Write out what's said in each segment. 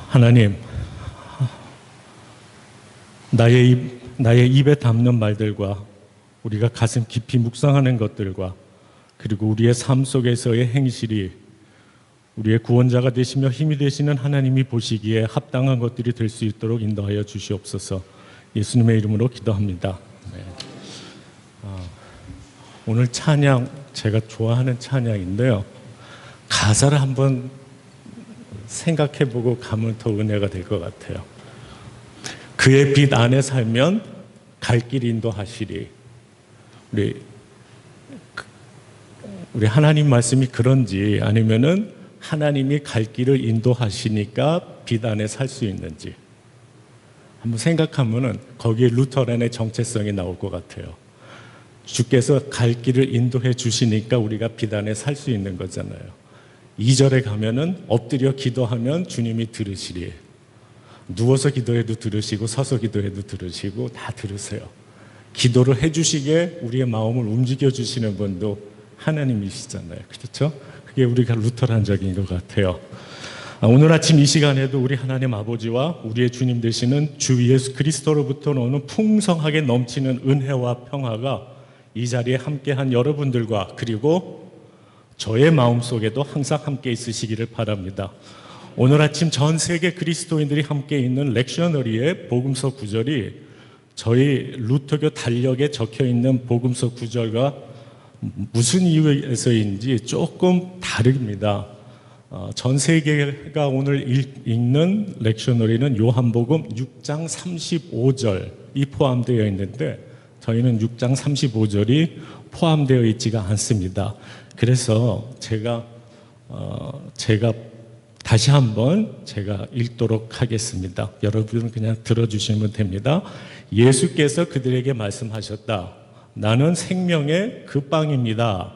하나님, 나의 입에 담는 말들과 우리가 가슴 깊이 묵상하는 것들과 그리고 우리의 삶 속에서의 행실이 우리의 구원자가 되시며 힘이 되시는 하나님이 보시기에 합당한 것들이 될 수 있도록 인도하여 주시옵소서. 예수님의 이름으로 기도합니다. 네. 오늘 찬양, 제가 좋아하는 찬양인데요. 가사를 한번 생각해보고 가면 더 은혜가 될 것 같아요. 그의 빛 안에 살면 갈 길 인도하시리. 우리 하나님 말씀이 그런지 아니면은 하나님이 갈 길을 인도하시니까 빛 안에 살 수 있는지 한번 생각하면은 거기에 루터란의 정체성이 나올 것 같아요. 주께서 갈 길을 인도해 주시니까 우리가 빛 안에 살 수 있는 거잖아요. 2절에 가면은 엎드려 기도하면 주님이 들으시리. 누워서 기도해도 들으시고 서서 기도해도 들으시고 다 들으세요. 기도를 해주시게 우리의 마음을 움직여 주시는 분도 하나님이시잖아요. 그렇죠? 그게 우리가 루터란적인 것 같아요. 오늘 아침 이 시간에도 우리 하나님 아버지와 우리의 주님 되시는 주 예수 그리스도로부터 오는 풍성하게 넘치는 은혜와 평화가 이 자리에 함께한 여러분들과 그리고 저의 마음속에도 항상 함께 있으시기를 바랍니다. 오늘 아침 전 세계 그리스도인들이 함께 있는 렉셔너리의 복음서 구절이 저희 루터교 달력에 적혀있는 복음서 구절과 무슨 이유에서인지 조금 다릅니다. 전 세계가 오늘 읽는 렉셔너리는 요한복음 6장 35절이 포함되어 있는데 저희는 6장 35절이 포함되어 있지가 않습니다. 그래서 제가 다시 한번 제가 읽도록 하겠습니다. 여러분은 그냥 들어주시면 됩니다. 예수께서 그들에게 말씀하셨다. 나는 생명의 그 빵입니다.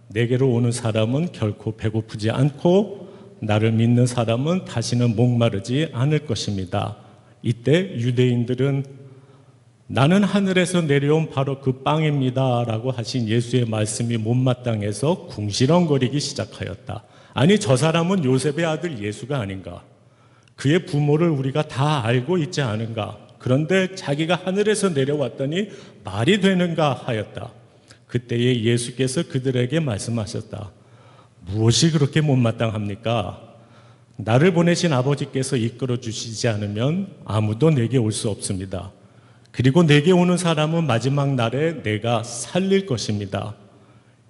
내게로 오는 사람은 결코 배고프지 않고 나를 믿는 사람은 다시는 목마르지 않을 것입니다. 이때 유대인들은 나는 하늘에서 내려온 바로 그 빵입니다 라고 하신 예수의 말씀이 못마땅해서 궁시렁거리기 시작하였다. 아니 저 사람은 요셉의 아들 예수가 아닌가? 그의 부모를 우리가 다 알고 있지 않은가? 그런데 자기가 하늘에서 내려왔더니 말이 되는가 하였다. 그때에 예수께서 그들에게 말씀하셨다. 무엇이 그렇게 못마땅합니까? 나를 보내신 아버지께서 이끌어 주시지 않으면 아무도 내게 올 수 없습니다. 그리고 내게 오는 사람은 마지막 날에 내가 살릴 것입니다.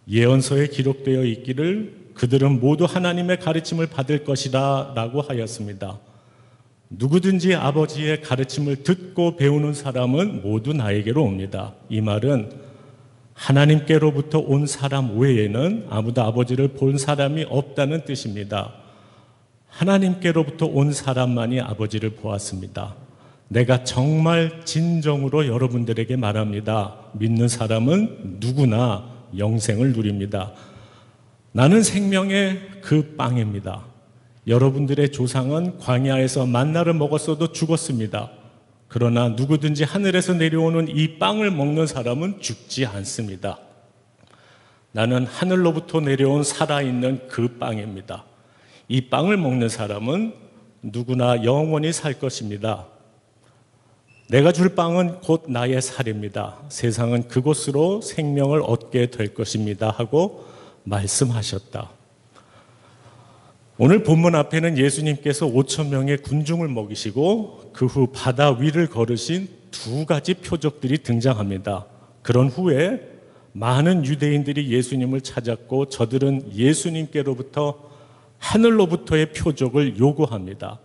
예언서에 기록되어 있기를 그들은 모두 하나님의 가르침을 받을 것이다 라고 하였습니다. 누구든지 아버지의 가르침을 듣고 배우는 사람은 모두 나에게로 옵니다. 이 말은 하나님께로부터 온 사람 외에는 아무도 아버지를 본 사람이 없다는 뜻입니다. 하나님께로부터 온 사람만이 아버지를 보았습니다. 내가 정말 진정으로 여러분들에게 말합니다. 믿는 사람은 누구나 영생을 누립니다. 나는 생명의 그 빵입니다. 여러분들의 조상은 광야에서 만나를 먹었어도 죽었습니다. 그러나 누구든지 하늘에서 내려오는 이 빵을 먹는 사람은 죽지 않습니다. 나는 하늘로부터 내려온 살아있는 그 빵입니다. 이 빵을 먹는 사람은 누구나 영원히 살 것입니다. 내가 줄 빵은 곧 나의 살입니다. 세상은 그곳으로 생명을 얻게 될 것입니다 하고 말씀하셨다. 오늘 본문 앞에는 예수님께서 5,000명의 군중을 먹이시고 그 후 바다 위를 걸으신 두 가지 표적들이 등장합니다. 그런 후에 많은 유대인들이 예수님을 찾았고 저들은 예수님께로부터 하늘로부터의 표적을 요구합니다.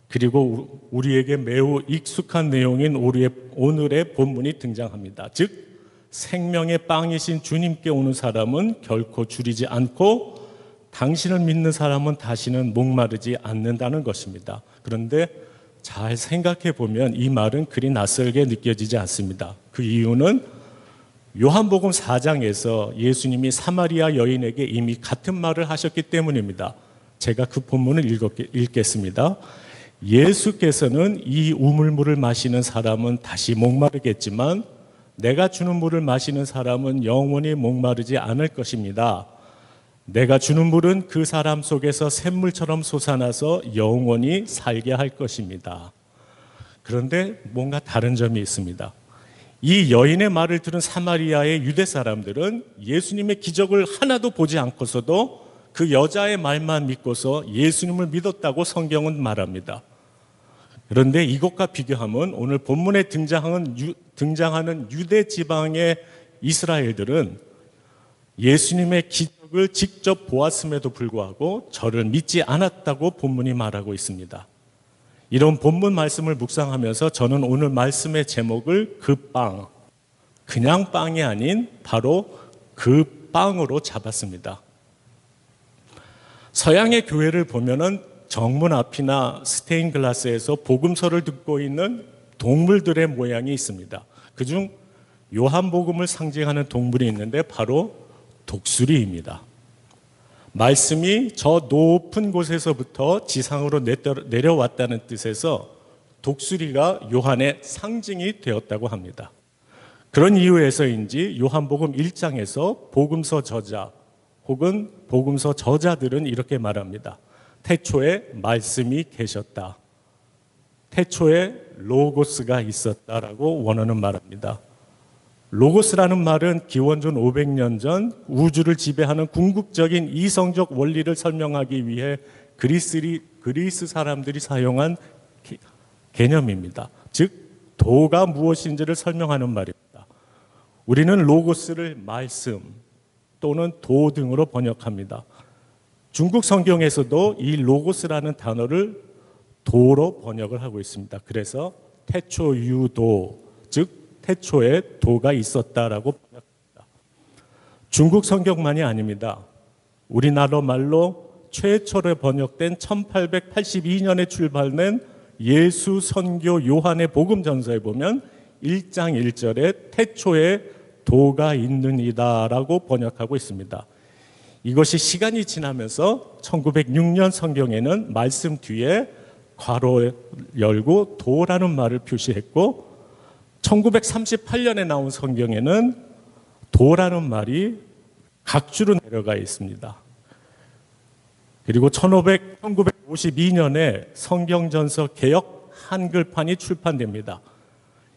그리고 우리에게 매우 익숙한 내용인 오늘의 본문이 등장합니다. 즉 생명의 빵이신 주님께 오는 사람은 결코 줄이지 않고 당신을 믿는 사람은 다시는 목마르지 않는다는 것입니다. 그런데 잘 생각해 보면 이 말은 그리 낯설게 느껴지지 않습니다. 그 이유는 요한복음 4장에서 예수님이 사마리아 여인에게 이미 같은 말을 하셨기 때문입니다. 제가 그 본문을 읽겠습니다. 예수께서는 이 우물물을 마시는 사람은 다시 목마르겠지만 내가 주는 물을 마시는 사람은 영원히 목마르지 않을 것입니다. 내가 주는 물은 그 사람 속에서 샘물처럼 솟아나서 영원히 살게 할 것입니다. 그런데 뭔가 다른 점이 있습니다. 이 여인의 말을 들은 사마리아의 유대 사람들은 예수님의 기적을 하나도 보지 않고서도 그 여자의 말만 믿고서 예수님을 믿었다고 성경은 말합니다. 그런데 이것과 비교하면 오늘 본문에 등장하는 유대 지방의 이스라엘들은 예수님의 기적을 직접 보았음에도 불구하고 저를 믿지 않았다고 본문이 말하고 있습니다. 이런 본문 말씀을 묵상하면서 저는 오늘 말씀의 제목을 그 빵, 그냥 빵이 아닌 바로 그 빵으로 잡았습니다. 서양의 교회를 보면은 정문 앞이나 스테인글라스에서 복음서를 듣고 있는 동물들의 모양이 있습니다. 그중 요한복음을 상징하는 동물이 있는데 바로 독수리입니다. 말씀이 저 높은 곳에서부터 지상으로 내려왔다는 뜻에서 독수리가 요한의 상징이 되었다고 합니다. 그런 이유에서인지 요한복음 1장에서 복음서 저자 혹은 복음서 저자들은 이렇게 말합니다. 태초에 말씀이 계셨다. 태초에 로고스가 있었다라고 원어는 말합니다. 로고스라는 말은 기원전 500년 전 우주를 지배하는 궁극적인 이성적 원리를 설명하기 위해 그리스 사람들이 사용한 개념입니다. 즉 도가 무엇인지를 설명하는 말입니다. 우리는 로고스를 말씀 또는 도 등으로 번역합니다. 중국 성경에서도 이 로고스라는 단어를 도로 번역을 하고 있습니다. 그래서 태초유도, 즉 태초에 도가 있었다라고 번역합니다. 중국 성경만이 아닙니다. 우리나라 말로 최초로 번역된 1882년에 출발된 예수 선교 요한의 복음전서에 보면 1장 1절에 태초에 도가 있느니다라고 번역하고 있습니다. 이것이 시간이 지나면서 1906년 성경에는 말씀 뒤에 괄호 열고 도라는 말을 표시했고 1938년에 나온 성경에는 도라는 말이 각주로 내려가 있습니다. 그리고 1952년에 성경전서 개역 한글판이 출판됩니다.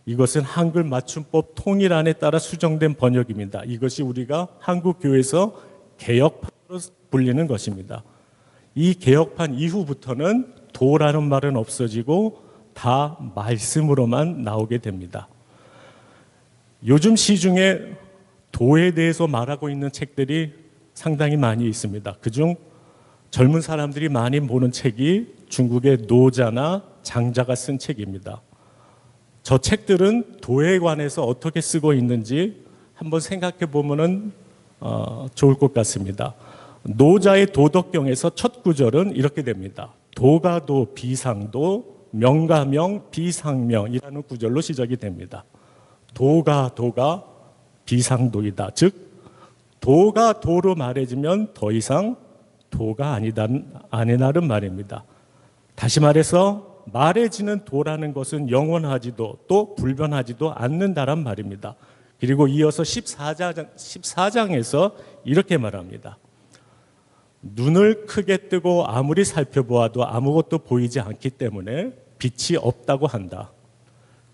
이것은 한글 맞춤법 통일안에 따라 수정된 번역입니다. 이것이 우리가 한국교회에서 개역판으로 불리는 것입니다. 이 개역판 이후부터는 도라는 말은 없어지고 다 말씀으로만 나오게 됩니다. 요즘 시중에 도에 대해서 말하고 있는 책들이 상당히 많이 있습니다. 그중 젊은 사람들이 많이 보는 책이 중국의 노자나 장자가 쓴 책입니다. 저 책들은 도에 관해서 어떻게 쓰고 있는지 한번 생각해 보면 좋을 것 같습니다. 노자의 도덕경에서 첫 구절은 이렇게 됩니다. 도가도 비상도 명가명 비상명이라는 구절로 시작이 됩니다. 도가 비상도이다. 즉 도가 도로 말해지면 더 이상 도가 아니라는 말입니다. 다시 말해서 말해지는 도라는 것은 영원하지도 또 불변하지도 않는다란 말입니다. 그리고 이어서 14장에서 이렇게 말합니다. 눈을 크게 뜨고 아무리 살펴보아도 아무것도 보이지 않기 때문에 빛이 없다고 한다.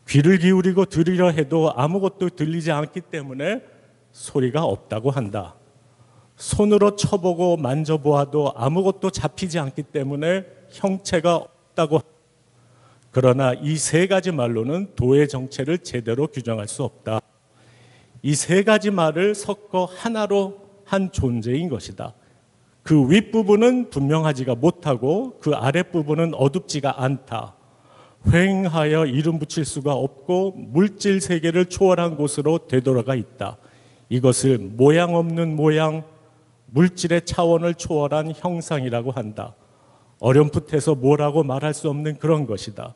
귀를 기울이고 들으려 해도 아무것도 들리지 않기 때문에 소리가 없다고 한다. 손으로 쳐보고 만져보아도 아무것도 잡히지 않기 때문에 형체가 없다고 한다. 그러나 이 세 가지 말로는 도의 정체를 제대로 규정할 수 없다. 이 세 가지 말을 섞어 하나로 한 존재인 것이다. 그 윗부분은 분명하지가 못하고 그 아랫부분은 어둡지가 않다. 횡하여 이름 붙일 수가 없고 물질 세계를 초월한 곳으로 되돌아가 있다. 이것을 모양 없는 모양, 물질의 차원을 초월한 형상이라고 한다. 어렴풋해서 뭐라고 말할 수 없는 그런 것이다.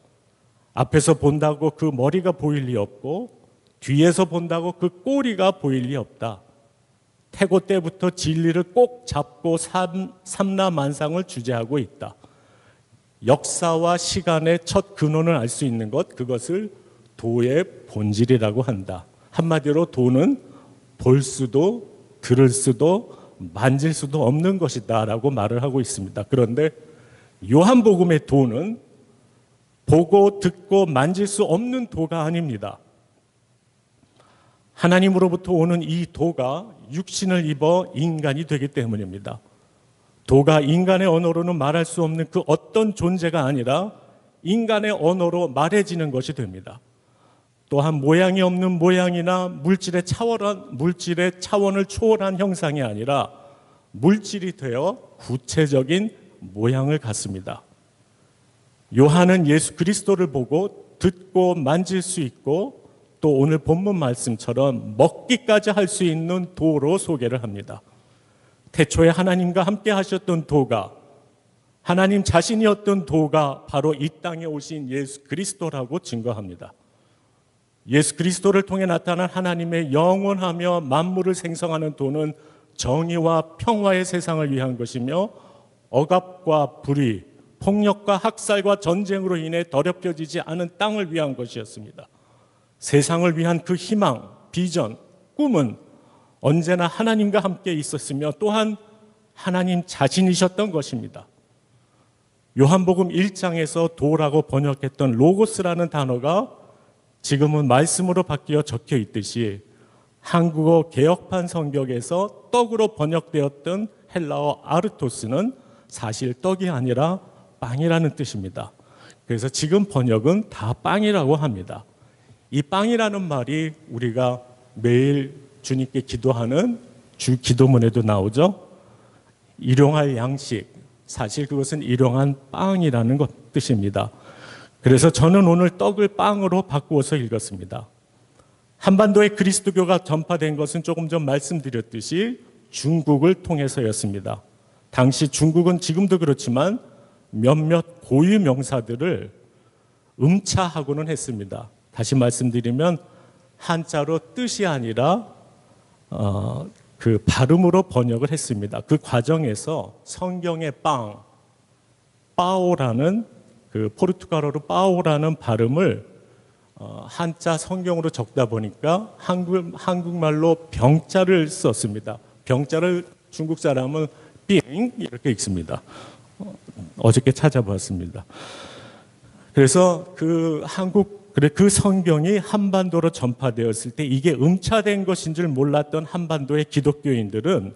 앞에서 본다고 그 머리가 보일 리 없고 뒤에서 본다고 그 꼬리가 보일 리 없다. 태고 때부터 진리를 꼭 잡고 삼라만상을 주재하고 있다. 역사와 시간의 첫 근원을 알 수 있는 것, 그것을 도의 본질이라고 한다. 한마디로 도는 볼 수도 들을 수도 만질 수도 없는 것이다 라고 말을 하고 있습니다. 그런데 요한복음의 도는 보고 듣고 만질 수 없는 도가 아닙니다. 하나님으로부터 오는 이 도가 육신을 입어 인간이 되기 때문입니다. 도가 인간의 언어로는 말할 수 없는 그 어떤 존재가 아니라 인간의 언어로 말해지는 것이 됩니다. 또한 모양이 없는 모양이나 물질의 차원을 초월한 형상이 아니라 물질이 되어 구체적인 모양을 갖습니다. 요한은 예수 그리스도를 보고 듣고 만질 수 있고 또 오늘 본문 말씀처럼 먹기까지 할 수 있는 도로 소개를 합니다. 태초에 하나님과 함께 하셨던 도가, 하나님 자신이었던 도가 바로 이 땅에 오신 예수 그리스도라고 증거합니다. 예수 그리스도를 통해 나타난 하나님의 영원하며 만물을 생성하는 도는 정의와 평화의 세상을 위한 것이며 억압과 불의, 폭력과 학살과 전쟁으로 인해 더럽혀지지 않은 땅을 위한 것이었습니다. 세상을 위한 그 희망, 비전, 꿈은 언제나 하나님과 함께 있었으며 또한 하나님 자신이셨던 것입니다. 요한복음 1장에서 도라고 번역했던 로고스라는 단어가 지금은 말씀으로 바뀌어 적혀 있듯이 한국어 개역판 성경에서 떡으로 번역되었던 헬라어 아르토스는 사실 떡이 아니라 빵이라는 뜻입니다. 그래서 지금 번역은 다 빵이라고 합니다. 이 빵이라는 말이 우리가 매일 주님께 기도하는 주 기도문에도 나오죠. 일용할 양식, 사실 그것은 일용한 빵이라는 뜻입니다. 그래서 저는 오늘 떡을 빵으로 바꾸어서 읽었습니다. 한반도에 그리스도교가 전파된 것은 조금 전 말씀드렸듯이 중국을 통해서였습니다. 당시 중국은 지금도 그렇지만 몇몇 고유 명사들을 음차하고는 했습니다. 다시 말씀드리면 한자로 뜻이 아니라 그 발음으로 번역을 했습니다. 그 과정에서 성경의 빵, 빠오라는 그 포르투갈어로 빠오라는 발음을 한자 성경으로 적다 보니까 한국말로 병자를 썼습니다. 병자를 중국 사람은 삥 이렇게 읽습니다. 어저께 찾아봤습니다. 그래서 그 성경이 한반도로 전파되었을 때 이게 음차된 것인 줄 몰랐던 한반도의 기독교인들은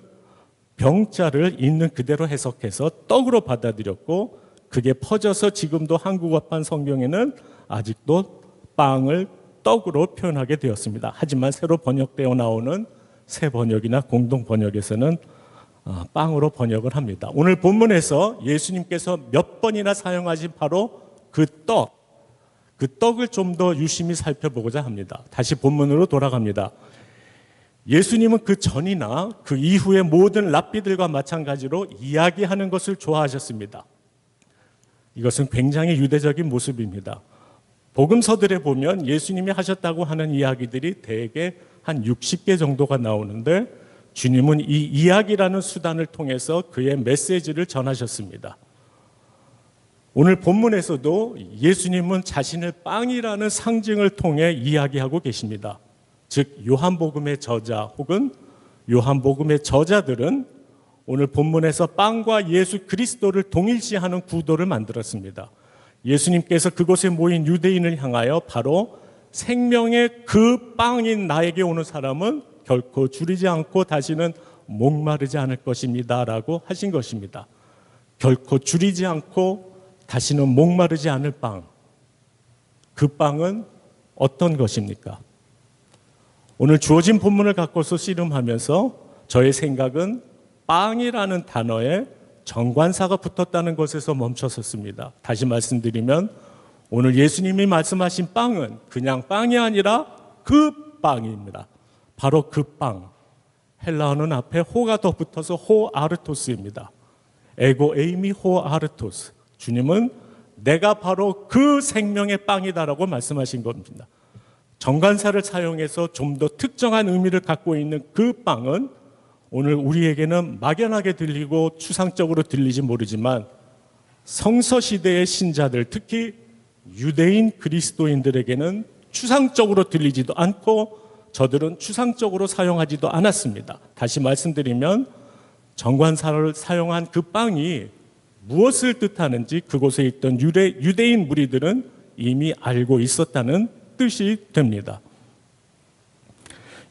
병자를 있는 그대로 해석해서 떡으로 받아들였고 그게 퍼져서 지금도 한국어판 성경에는 아직도 빵을 떡으로 표현하게 되었습니다. 하지만 새로 번역되어 나오는 새 번역이나 공동 번역에서는 빵으로 번역을 합니다. 오늘 본문에서 예수님께서 몇 번이나 사용하신 바로 그 떡을 좀 더 유심히 살펴보고자 합니다. 다시 본문으로 돌아갑니다. 예수님은 그 전이나 그 이후의 모든 랍비들과 마찬가지로 이야기하는 것을 좋아하셨습니다. 이것은 굉장히 유대적인 모습입니다. 복음서들에 보면 예수님이 하셨다고 하는 이야기들이 대개 한 60개 정도가 나오는데 주님은 이 이야기라는 수단을 통해서 그의 메시지를 전하셨습니다. 오늘 본문에서도 예수님은 자신을 빵이라는 상징을 통해 이야기하고 계십니다. 즉 요한복음의 저자 혹은 요한복음의 저자들은 오늘 본문에서 빵과 예수 그리스도를 동일시하는 구도를 만들었습니다. 예수님께서 그곳에 모인 유대인을 향하여 바로 생명의 그 빵인 나에게 오는 사람은 결코 줄이지 않고 다시는 목마르지 않을 것입니다 라고 하신 것입니다. 결코 줄이지 않고 다시는 목마르지 않을 빵. 그 빵은 어떤 것입니까? 오늘 주어진 본문을 갖고서 씨름하면서 저의 생각은 빵이라는 단어에 정관사가 붙었다는 것에서 멈췄었습니다. 다시 말씀드리면 오늘 예수님이 말씀하신 빵은 그냥 빵이 아니라 그 빵입니다. 바로 그 빵. 헬라어는 앞에 호가 더 붙어서 호아르토스입니다. 에고 에이미 호아르토스. 주님은 내가 바로 그 생명의 빵이다라고 말씀하신 겁니다. 정관사를 사용해서 좀 더 특정한 의미를 갖고 있는 그 빵은 오늘 우리에게는 막연하게 들리고 추상적으로 들리지 모르지만 성서시대의 신자들, 특히 유대인 그리스도인들에게는 추상적으로 들리지도 않고 저들은 추상적으로 사용하지도 않았습니다. 다시 말씀드리면 정관사를 사용한 그 빵이 무엇을 뜻하는지 그곳에 있던 유대인 무리들은 이미 알고 있었다는 뜻이 됩니다.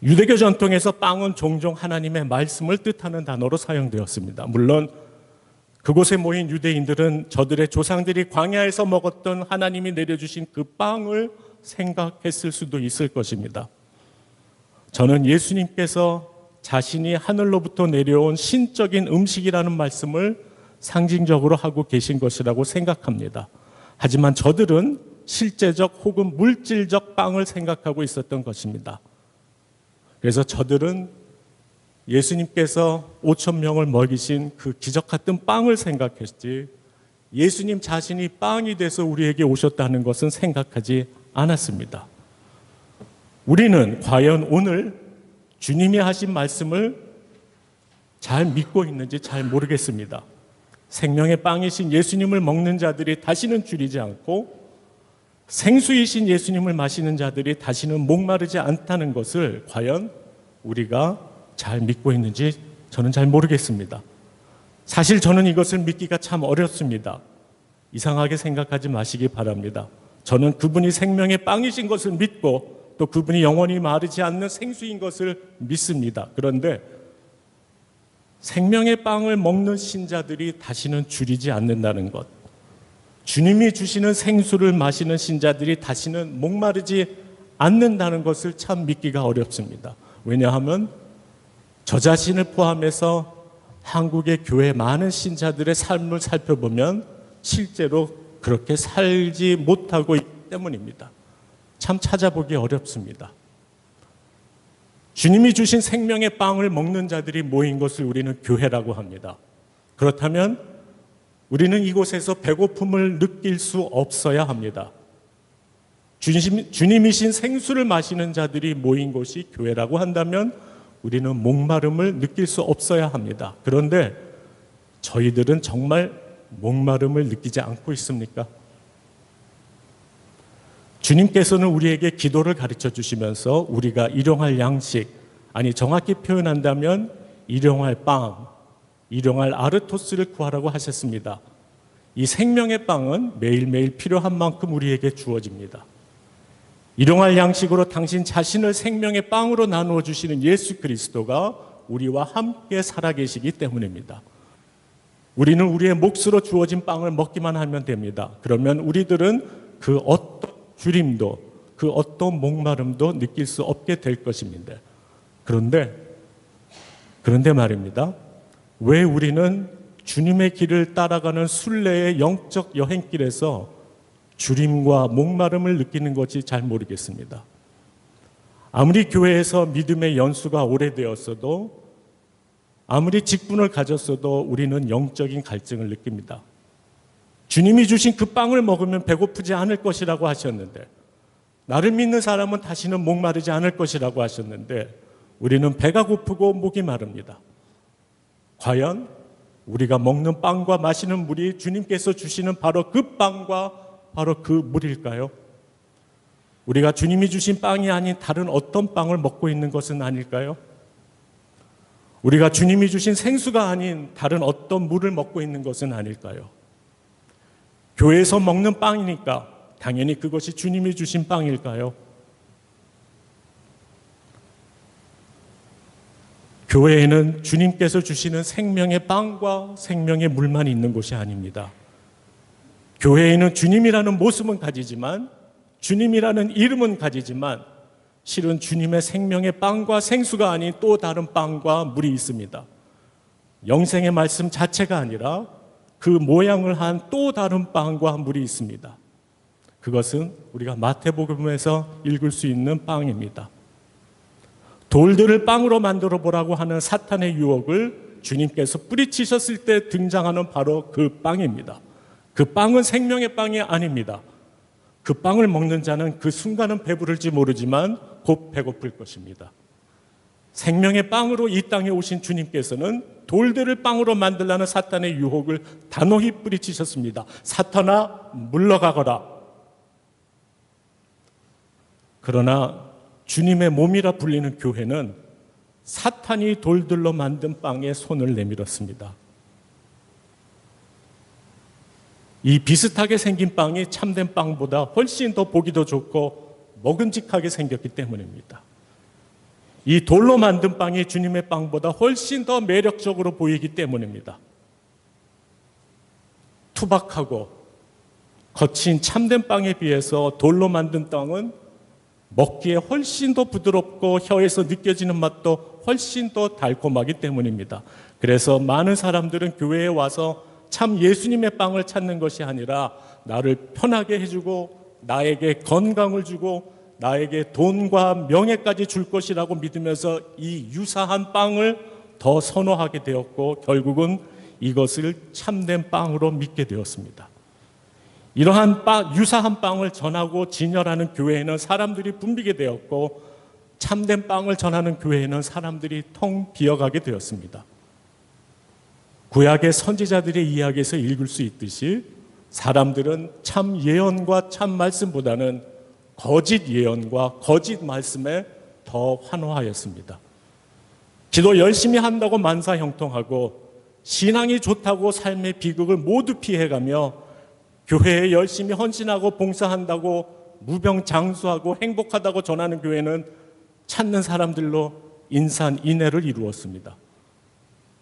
유대교 전통에서 빵은 종종 하나님의 말씀을 뜻하는 단어로 사용되었습니다. 물론 그곳에 모인 유대인들은 저들의 조상들이 광야에서 먹었던 하나님이 내려주신 그 빵을 생각했을 수도 있을 것입니다. 저는 예수님께서 자신이 하늘로부터 내려온 신적인 음식이라는 말씀을 상징적으로 하고 계신 것이라고 생각합니다. 하지만 저들은 실제적 혹은 물질적 빵을 생각하고 있었던 것입니다. 그래서 저들은 예수님께서 5천 명을 먹이신 그 기적 같은 빵을 생각했지 예수님 자신이 빵이 돼서 우리에게 오셨다는 것은 생각하지 않았습니다. 우리는 과연 오늘 주님이 하신 말씀을 잘 믿고 있는지 잘 모르겠습니다. 생명의 빵이신 예수님을 먹는 자들이 다시는 줄이지 않고 생수이신 예수님을 마시는 자들이 다시는 목마르지 않다는 것을 과연 우리가 잘 믿고 있는지 저는 잘 모르겠습니다. 사실 저는 이것을 믿기가 참 어렵습니다. 이상하게 생각하지 마시기 바랍니다. 저는 그분이 생명의 빵이신 것을 믿고 또 그분이 영원히 마르지 않는 생수인 것을 믿습니다. 그런데 생명의 빵을 먹는 신자들이 다시는 줄이지 않는다는 것, 주님이 주시는 생수를 마시는 신자들이 다시는 목마르지 않는다는 것을 참 믿기가 어렵습니다. 왜냐하면 저 자신을 포함해서 한국의 교회 많은 신자들의 삶을 살펴보면 실제로 그렇게 살지 못하고 있기 때문입니다. 참 찾아보기 어렵습니다. 주님이 주신 생명의 빵을 먹는 자들이 모인 것을 우리는 교회라고 합니다. 그렇다면 우리는 이곳에서 배고픔을 느낄 수 없어야 합니다. 주님이신 생수를 마시는 자들이 모인 곳이 교회라고 한다면 우리는 목마름을 느낄 수 없어야 합니다. 그런데 저희들은 정말 목마름을 느끼지 않고 있습니까? 주님께서는 우리에게 기도를 가르쳐 주시면서 우리가 일용할 양식, 아니 정확히 표현한다면 일용할 빵, 일용할 아르토스를 구하라고 하셨습니다. 이 생명의 빵은 매일매일 필요한 만큼 우리에게 주어집니다. 일용할 양식으로 당신 자신을 생명의 빵으로 나누어 주시는 예수 그리스도가 우리와 함께 살아계시기 때문입니다. 우리는 우리의 몫으로 주어진 빵을 먹기만 하면 됩니다. 그러면 우리들은 그 어떤 주림도 그 어떤 목마름도 느낄 수 없게 될 것입니다. 그런데 말입니다. 왜 우리는 주님의 길을 따라가는 순례의 영적 여행길에서 주림과 목마름을 느끼는 것이 잘 모르겠습니다. 아무리 교회에서 믿음의 연수가 오래되었어도 아무리 직분을 가졌어도 우리는 영적인 갈증을 느낍니다. 주님이 주신 그 빵을 먹으면 배고프지 않을 것이라고 하셨는데, 나를 믿는 사람은 다시는 목마르지 않을 것이라고 하셨는데 우리는 배가 고프고 목이 마릅니다. 과연 우리가 먹는 빵과 마시는 물이 주님께서 주시는 바로 그 빵과 바로 그 물일까요? 우리가 주님이 주신 빵이 아닌 다른 어떤 빵을 먹고 있는 것은 아닐까요? 우리가 주님이 주신 생수가 아닌 다른 어떤 물을 먹고 있는 것은 아닐까요? 교회에서 먹는 빵이니까 당연히 그것이 주님이 주신 빵일까요? 교회에는 주님께서 주시는 생명의 빵과 생명의 물만 있는 곳이 아닙니다. 교회에는 주님이라는 모습은 가지지만, 주님이라는 이름은 가지지만 실은 주님의 생명의 빵과 생수가 아닌 또 다른 빵과 물이 있습니다. 영생의 말씀 자체가 아니라 그 모양을 한 또 다른 빵과 물이 있습니다. 그것은 우리가 마태복음에서 읽을 수 있는 빵입니다. 돌들을 빵으로 만들어 보라고 하는 사탄의 유혹을 주님께서 뿌리치셨을 때 등장하는 바로 그 빵입니다. 그 빵은 생명의 빵이 아닙니다. 그 빵을 먹는 자는 그 순간은 배부를지 모르지만 곧 배고플 것입니다. 생명의 빵으로 이 땅에 오신 주님께서는 돌들을 빵으로 만들라는 사탄의 유혹을 단호히 뿌리치셨습니다. 사탄아, 물러가거라. 그러나 주님의 몸이라 불리는 교회는 사탄이 돌들로 만든 빵에 손을 내밀었습니다. 이 비슷하게 생긴 빵이 참된 빵보다 훨씬 더 보기도 좋고 먹음직하게 생겼기 때문입니다. 이 돌로 만든 빵이 주님의 빵보다 훨씬 더 매력적으로 보이기 때문입니다. 투박하고 거친 참된 빵에 비해서 돌로 만든 빵은 먹기에 훨씬 더 부드럽고 혀에서 느껴지는 맛도 훨씬 더 달콤하기 때문입니다. 그래서 많은 사람들은 교회에 와서 참 예수님의 빵을 찾는 것이 아니라 나를 편하게 해주고 나에게 건강을 주고 나에게 돈과 명예까지 줄 것이라고 믿으면서 이 유사한 빵을 더 선호하게 되었고 결국은 이것을 참된 빵으로 믿게 되었습니다. 이러한 유사한 빵을 전하고 진열하는 교회에는 사람들이 붐비게 되었고 참된 빵을 전하는 교회에는 사람들이 텅 비어가게 되었습니다. 구약의 선지자들의 이야기에서 읽을 수 있듯이 사람들은 참 예언과 참 말씀보다는 거짓 예언과 거짓 말씀에 더 환호하였습니다. 기도 열심히 한다고 만사형통하고 신앙이 좋다고 삶의 비극을 모두 피해가며 교회에 열심히 헌신하고 봉사한다고 무병장수하고 행복하다고 전하는 교회는 찾는 사람들로 인산인해를 이루었습니다.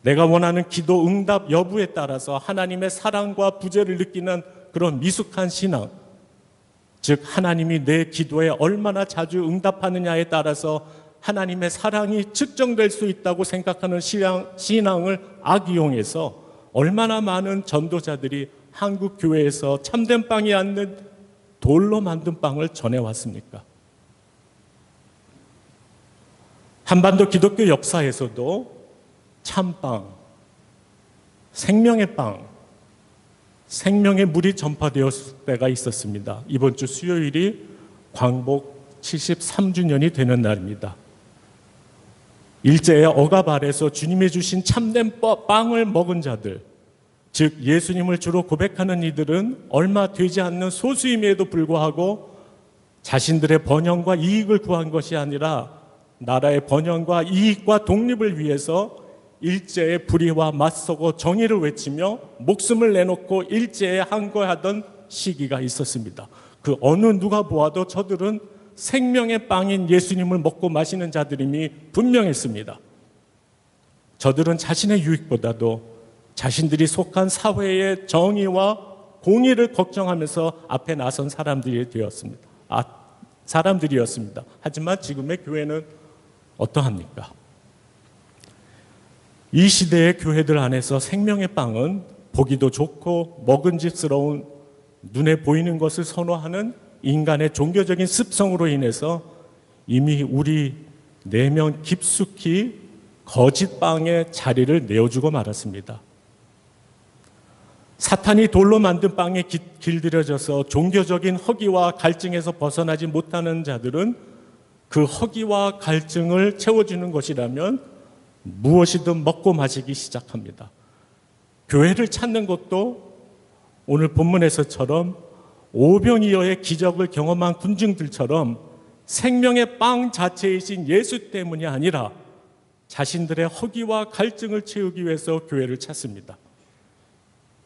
내가 원하는 기도 응답 여부에 따라서 하나님의 사랑과 부재를 느끼는 그런 미숙한 신앙, 즉 하나님이 내 기도에 얼마나 자주 응답하느냐에 따라서 하나님의 사랑이 측정될 수 있다고 생각하는 신앙을 악이용해서 얼마나 많은 전도자들이 한국 교회에서 참된 빵이 아닌 돌로 만든 빵을 전해왔습니까? 한반도 기독교 역사에서도 참빵, 생명의 빵, 생명의 물이 전파되었을 때가 있었습니다. 이번 주 수요일이 광복 73주년이 되는 날입니다. 일제의 억압 아래서 주님이 주신 참된 빵을 먹은 자들, 즉 예수님을 주로 고백하는 이들은 얼마 되지 않는 소수임에도 불구하고 자신들의 번영과 이익을 구한 것이 아니라 나라의 번영과 이익과 독립을 위해서 일제의 불의와 맞서고 정의를 외치며 목숨을 내놓고 일제에 항거하던 시기가 있었습니다. 그 어느 누가 보아도 저들은 생명의 빵인 예수님을 먹고 마시는 자들임이 분명했습니다. 저들은 자신의 유익보다도 자신들이 속한 사회의 정의와 공의를 걱정하면서 앞에 나선 사람들이었습니다. 하지만 지금의 교회는 어떠합니까? 이 시대의 교회들 안에서 생명의 빵은 보기도 좋고 먹음직스러운 눈에 보이는 것을 선호하는 인간의 종교적인 습성으로 인해서 이미 우리 내면 깊숙이 거짓 빵의 자리를 내어주고 말았습니다. 사탄이 돌로 만든 빵에 길들여져서 종교적인 허기와 갈증에서 벗어나지 못하는 자들은 그 허기와 갈증을 채워주는 것이라면 무엇이든 먹고 마시기 시작합니다. 교회를 찾는 것도 오늘 본문에서처럼 오병이어의 기적을 경험한 군중들처럼 생명의 빵 자체이신 예수 때문이 아니라 자신들의 허기와 갈증을 채우기 위해서 교회를 찾습니다.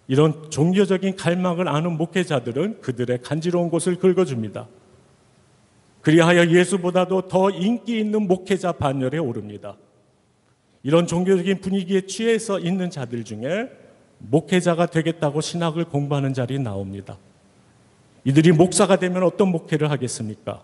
이런 종교적인 갈망을 아는 목회자들은 그들의 간지러운 곳을 긁어줍니다. 그리하여 예수보다도 더 인기 있는 목회자 반열에 오릅니다. 이런 종교적인 분위기에 취해서 있는 자들 중에 목회자가 되겠다고 신학을 공부하는 자리 나옵니다. 이들이 목사가 되면 어떤 목회를 하겠습니까?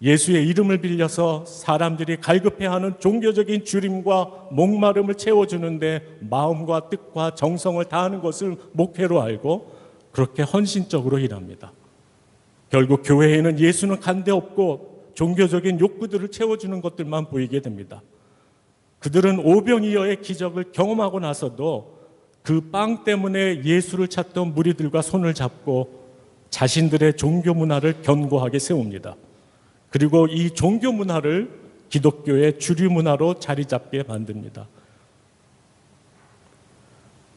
예수의 이름을 빌려서 사람들이 갈급해하는 종교적인 주림과 목마름을 채워주는데 마음과 뜻과 정성을 다하는 것을 목회로 알고 그렇게 헌신적으로 일합니다. 결국 교회에는 예수는 간데 없고 종교적인 욕구들을 채워주는 것들만 보이게 됩니다. 그들은 오병이어의 기적을 경험하고 나서도 그 빵 때문에 예수를 찾던 무리들과 손을 잡고 자신들의 종교 문화를 견고하게 세웁니다. 그리고 이 종교 문화를 기독교의 주류 문화로 자리 잡게 만듭니다.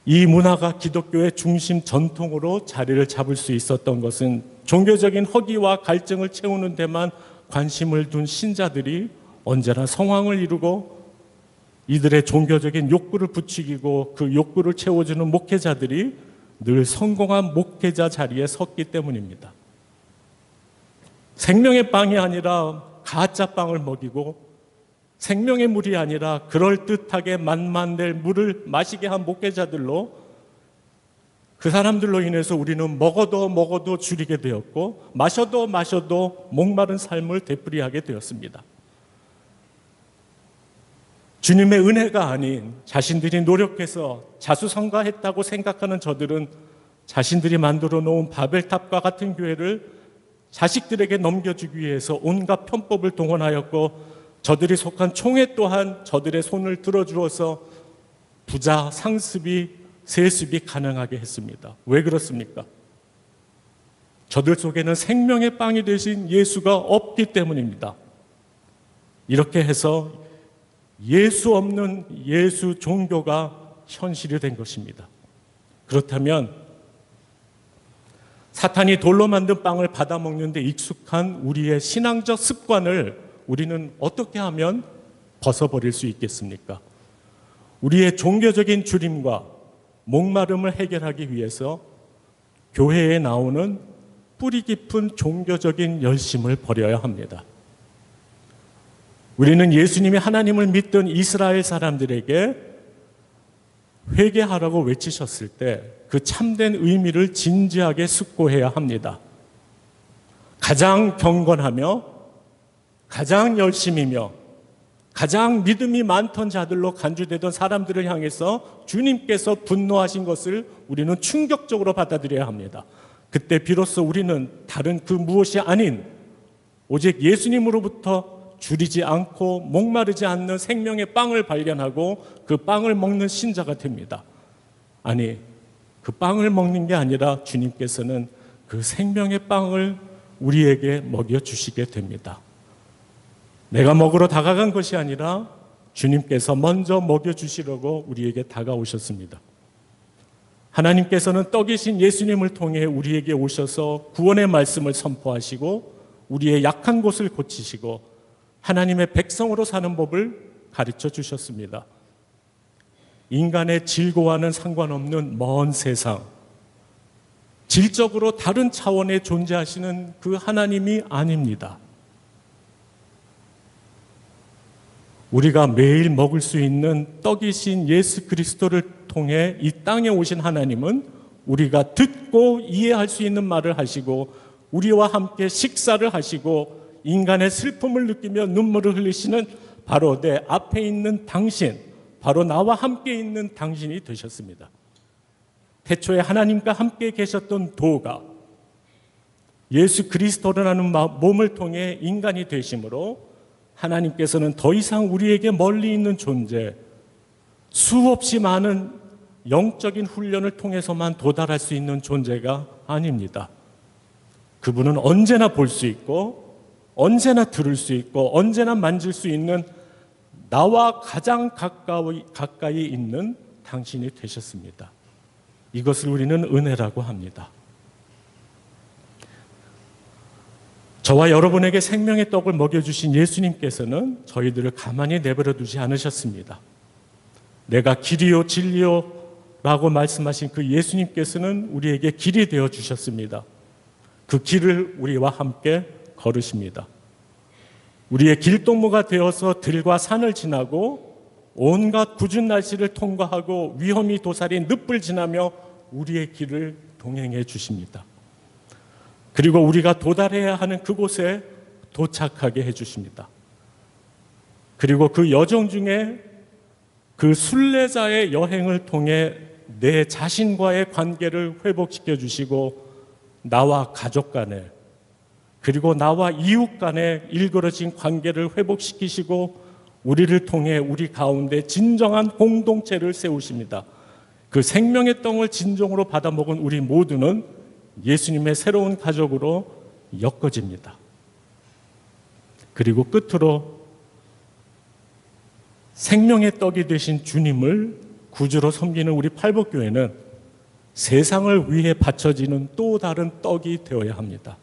이 문화가 기독교의 중심 전통으로 자리를 잡을 수 있었던 것은 종교적인 허기와 갈증을 채우는 데만 관심을 둔 신자들이 언제나 성황을 이루고 이들의 종교적인 욕구를 부추기고 그 욕구를 채워주는 목회자들이 늘 성공한 목회자 자리에 섰기 때문입니다. 생명의 빵이 아니라 가짜 빵을 먹이고 생명의 물이 아니라 그럴듯하게 맛만 낼 물을 마시게 한 목회자들로 그 사람들로 인해서 우리는 먹어도 줄이게 되었고 마셔도 목마른 삶을 되풀이하게 되었습니다. 주님의 은혜가 아닌 자신들이 노력해서 자수성가했다고 생각하는 저들은 자신들이 만들어 놓은 바벨탑과 같은 교회를 자식들에게 넘겨주기 위해서 온갖 편법을 동원하였고 저들이 속한 총회 또한 저들의 손을 들어주어서 부자 상습이 세습이 가능하게 했습니다. 왜 그렇습니까? 저들 속에는 생명의 빵이 되신 예수가 없기 때문입니다. 이렇게 해서 예수 없는 예수 종교가 현실이 된 것입니다. 그렇다면 사탄이 돌로 만든 빵을 받아먹는 데 익숙한 우리의 신앙적 습관을 우리는 어떻게 하면 벗어버릴 수 있겠습니까? 우리의 종교적인 주림과 목마름을 해결하기 위해서 교회에 나오는 뿌리 깊은 종교적인 열심을 버려야 합니다. 우리는 예수님이 하나님을 믿던 이스라엘 사람들에게 회개하라고 외치셨을 때 그 참된 의미를 진지하게 숙고해야 합니다. 가장 경건하며 가장 열심이며 가장 믿음이 많던 자들로 간주되던 사람들을 향해서 주님께서 분노하신 것을 우리는 충격적으로 받아들여야 합니다. 그때 비로소 우리는 다른 그 무엇이 아닌 오직 예수님으로부터 줄이지 않고 목마르지 않는 생명의 빵을 발견하고 그 빵을 먹는 신자가 됩니다. 아니, 그 빵을 먹는 게 아니라 주님께서는 그 생명의 빵을 우리에게 먹여주시게 됩니다. 내가 먹으러 다가간 것이 아니라 주님께서 먼저 먹여주시려고 우리에게 다가오셨습니다. 하나님께서는 떡이신 예수님을 통해 우리에게 오셔서 구원의 말씀을 선포하시고 우리의 약한 곳을 고치시고 하나님의 백성으로 사는 법을 가르쳐 주셨습니다. 인간의 질고와는 상관없는 먼 세상, 질적으로 다른 차원에 존재하시는 그 하나님이 아닙니다. 우리가 매일 먹을 수 있는 떡이신 예수 그리스도를 통해 이 땅에 오신 하나님은 우리가 듣고 이해할 수 있는 말을 하시고 우리와 함께 식사를 하시고 인간의 슬픔을 느끼며 눈물을 흘리시는 바로 내 앞에 있는 당신, 바로 나와 함께 있는 당신이 되셨습니다. 태초에 하나님과 함께 계셨던 도가 예수 그리스도라는 몸을 통해 인간이 되심으로 하나님께서는 더 이상 우리에게 멀리 있는 존재, 수없이 많은 영적인 훈련을 통해서만 도달할 수 있는 존재가 아닙니다. 그분은 언제나 볼 수 있고 언제나 들을 수 있고 언제나 만질 수 있는 나와 가장 가까이 있는 당신이 되셨습니다. 이것을 우리는 은혜라고 합니다. 저와 여러분에게 생명의 떡을 먹여주신 예수님께서는 저희들을 가만히 내버려 두지 않으셨습니다. 내가 길이요 진리요 라고 말씀하신 그 예수님께서는 우리에게 길이 되어 주셨습니다. 그 길을 우리와 함께 걸으십니다. 우리의 길동무가 되어서 들과 산을 지나고 온갖 궂은 날씨를 통과하고 위험이 도사린 늪을 지나며 우리의 길을 동행해 주십니다. 그리고 우리가 도달해야 하는 그곳에 도착하게 해주십니다. 그리고 그 여정 중에 그 순례자의 여행을 통해 내 자신과의 관계를 회복시켜 주시고 나와 가족 간에 그리고 나와 이웃 간에 일그러진 관계를 회복시키시고 우리를 통해 우리 가운데 진정한 공동체를 세우십니다. 그 생명의 떡을 진정으로 받아먹은 우리 모두는 예수님의 새로운 가족으로 엮어집니다. 그리고 끝으로 생명의 떡이 되신 주님을 구주로 섬기는 우리 팔복교회는 세상을 위해 바쳐지는 또 다른 떡이 되어야 합니다.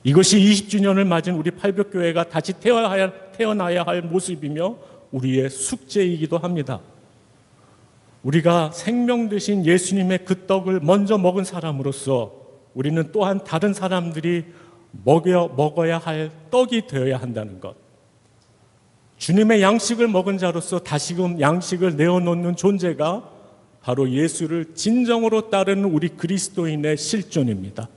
이것이 20주년을 맞은 우리 팔복교회가 다시 태어나야 할 모습이며 우리의 숙제이기도 합니다. 우리가 생명 되신 예수님의 그 떡을 먼저 먹은 사람으로서 우리는 또한 다른 사람들이 먹어야 할 떡이 되어야 한다는 것. 주님의 양식을 먹은 자로서 다시금 양식을 내어놓는 존재가 바로 예수를 진정으로 따르는 우리 그리스도인의 실존입니다.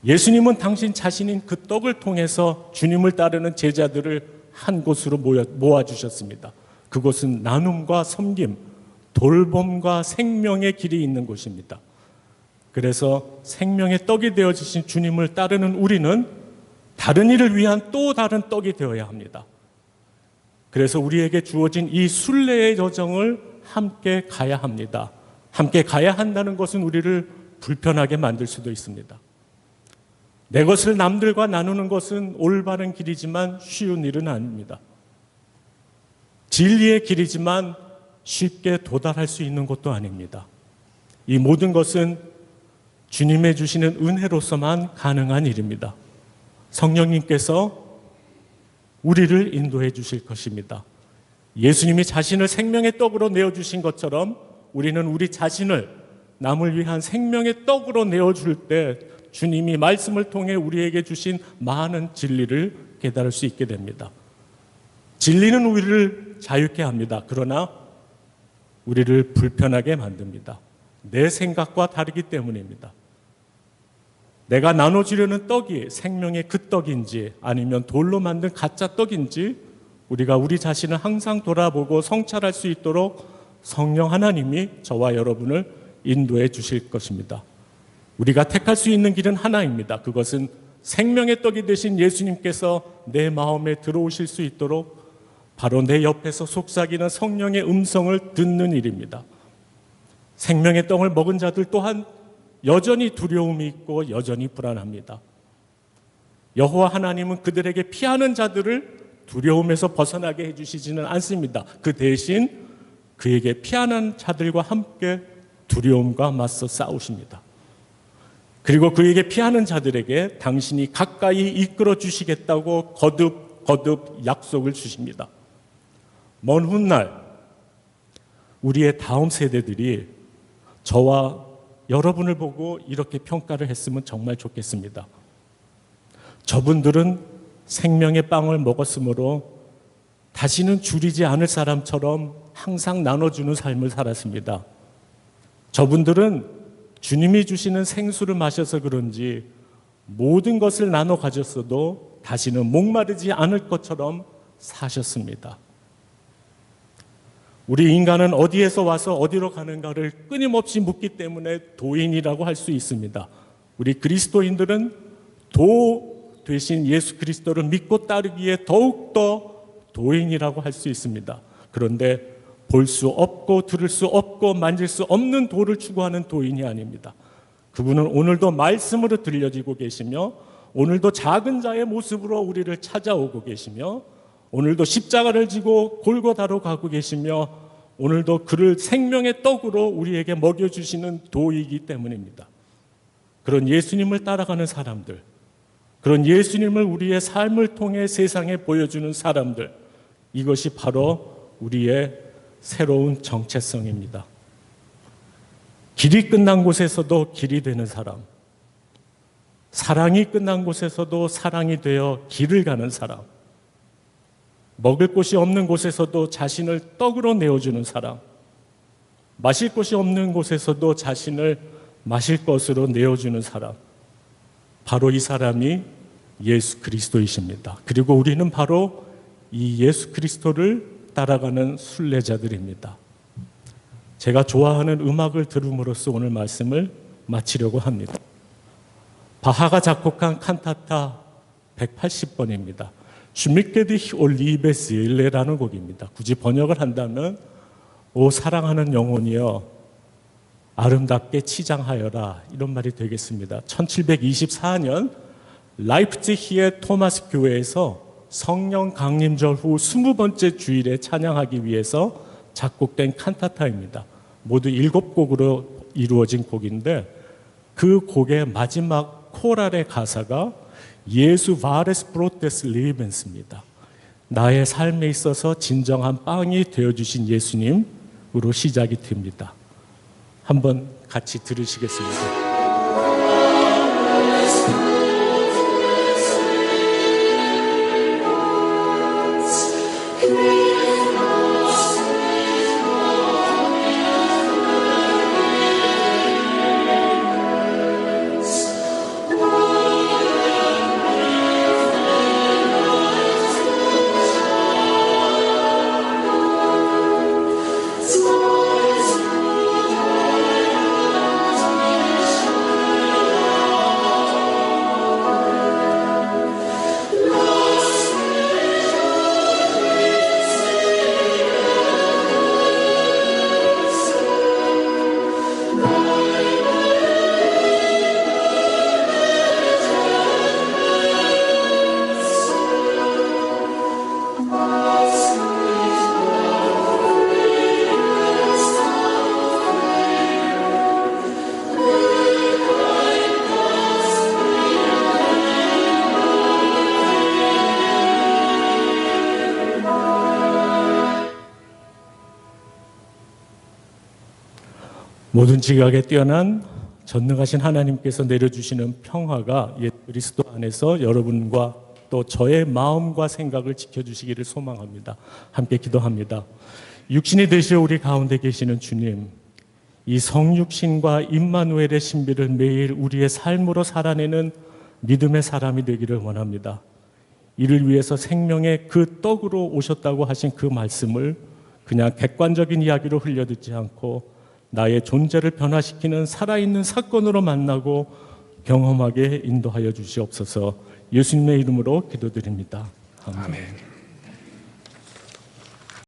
예수님은 당신 자신인 그 떡을 통해서 주님을 따르는 제자들을 한 곳으로 모아주셨습니다. 그곳은 나눔과 섬김, 돌봄과 생명의 길이 있는 곳입니다. 그래서 생명의 떡이 되어주신 주님을 따르는 우리는 다른 이를 위한 또 다른 떡이 되어야 합니다. 그래서 우리에게 주어진 이 순례의 여정을 함께 가야 합니다. 함께 가야 한다는 것은 우리를 불편하게 만들 수도 있습니다. 내 것을 남들과 나누는 것은 올바른 길이지만 쉬운 일은 아닙니다. 진리의 길이지만 쉽게 도달할 수 있는 것도 아닙니다. 이 모든 것은 주님의 주시는 은혜로서만 가능한 일입니다. 성령님께서 우리를 인도해 주실 것입니다. 예수님이 자신을 생명의 떡으로 내어주신 것처럼 우리는 우리 자신을 남을 위한 생명의 떡으로 내어줄 때 주님이 말씀을 통해 우리에게 주신 많은 진리를 깨달을 수 있게 됩니다. 진리는 우리를 자유케 합니다. 그러나 우리를 불편하게 만듭니다. 내 생각과 다르기 때문입니다. 내가 나눠주려는 떡이 생명의 그 떡인지 아니면 돌로 만든 가짜 떡인지 우리가 우리 자신을 항상 돌아보고 성찰할 수 있도록 성령 하나님이 저와 여러분을 인도해 주실 것입니다. 우리가 택할 수 있는 길은 하나입니다. 그것은 생명의 떡이 되신 예수님께서 내 마음에 들어오실 수 있도록 바로 내 옆에서 속삭이는 성령의 음성을 듣는 일입니다. 생명의 떡을 먹은 자들 또한 여전히 두려움이 있고 여전히 불안합니다. 여호와 하나님은 그들에게 피하는 자들을 두려움에서 벗어나게 해주시지는 않습니다. 그 대신 그에게 피하는 자들과 함께 두려움과 맞서 싸우십니다. 그리고 그에게 피하는 자들에게 당신이 가까이 이끌어 주시겠다고 거듭 약속을 주십니다. 먼 훗날 우리의 다음 세대들이 저와 여러분을 보고 이렇게 평가를 했으면 정말 좋겠습니다. 저분들은 생명의 빵을 먹었으므로 다시는 줄이지 않을 사람처럼 항상 나눠주는 삶을 살았습니다. 저분들은 주님이 주시는 생수를 마셔서 그런지 모든 것을 나눠 가졌어도 다시는 목마르지 않을 것처럼 사셨습니다. 우리 인간은 어디에서 와서 어디로 가는가를 끊임없이 묻기 때문에 도인이라고 할 수 있습니다. 우리 그리스도인들은 도 되신 예수 그리스도를 믿고 따르기에 더욱더 도인이라고 할 수 있습니다. 그런데 볼 수 없고 들을 수 없고 만질 수 없는 도를 추구하는 도인이 아닙니다. 그분은 오늘도 말씀으로 들려지고 계시며 오늘도 작은 자의 모습으로 우리를 찾아오고 계시며 오늘도 십자가를 지고 골고다로 가고 계시며 오늘도 그를 생명의 떡으로 우리에게 먹여주시는 도이기 때문입니다. 그런 예수님을 따라가는 사람들, 그런 예수님을 우리의 삶을 통해 세상에 보여주는 사람들, 이것이 바로 우리의 새로운 정체성입니다. 길이 끝난 곳에서도 길이 되는 사람, 사랑이 끝난 곳에서도 사랑이 되어 길을 가는 사람, 먹을 곳이 없는 곳에서도 자신을 떡으로 내어주는 사람, 마실 곳이 없는 곳에서도 자신을 마실 것으로 내어주는 사람, 바로 이 사람이 예수 그리스도이십니다. 그리고 우리는 바로 이 예수 그리스도를 따라가는 순례자들입니다. 제가 좋아하는 음악을 들음으로써 오늘 말씀을 마치려고 합니다. 바하가 작곡한 칸타타 180번입니다. 슈미케디 올리베스일레라는 곡입니다. 굳이 번역을 한다면 오 사랑하는 영혼이여 아름답게 치장하여라, 이런 말이 되겠습니다. 1724년 라이프치히의 토마스 교회에서 성령 강림절 후 20번째 주일에 찬양하기 위해서 작곡된 칸타타입니다. 모두 7곡으로 이루어진 곡인데 그 곡의 마지막 코랄의 가사가 예수 바레스 프로테스 리벤스입니다. 나의 삶에 있어서 진정한 빵이 되어주신 예수님으로 시작이 됩니다. 한번 같이 들으시겠습니다. 모든 지각에 뛰어난 전능하신 하나님께서 내려주시는 평화가 예수 그리스도 안에서 여러분과 또 저의 마음과 생각을 지켜주시기를 소망합니다. 함께 기도합니다. 육신이 되시어 우리 가운데 계시는 주님, 이 성육신과 임마누엘의 신비를 매일 우리의 삶으로 살아내는 믿음의 사람이 되기를 원합니다. 이를 위해서 생명의 그 떡으로 오셨다고 하신 그 말씀을 그냥 객관적인 이야기로 흘려듣지 않고 나의 존재를 변화시키는 살아있는 사건으로 만나고 경험하게 인도하여 주시옵소서. 예수님의 이름으로 기도드립니다. 아멘.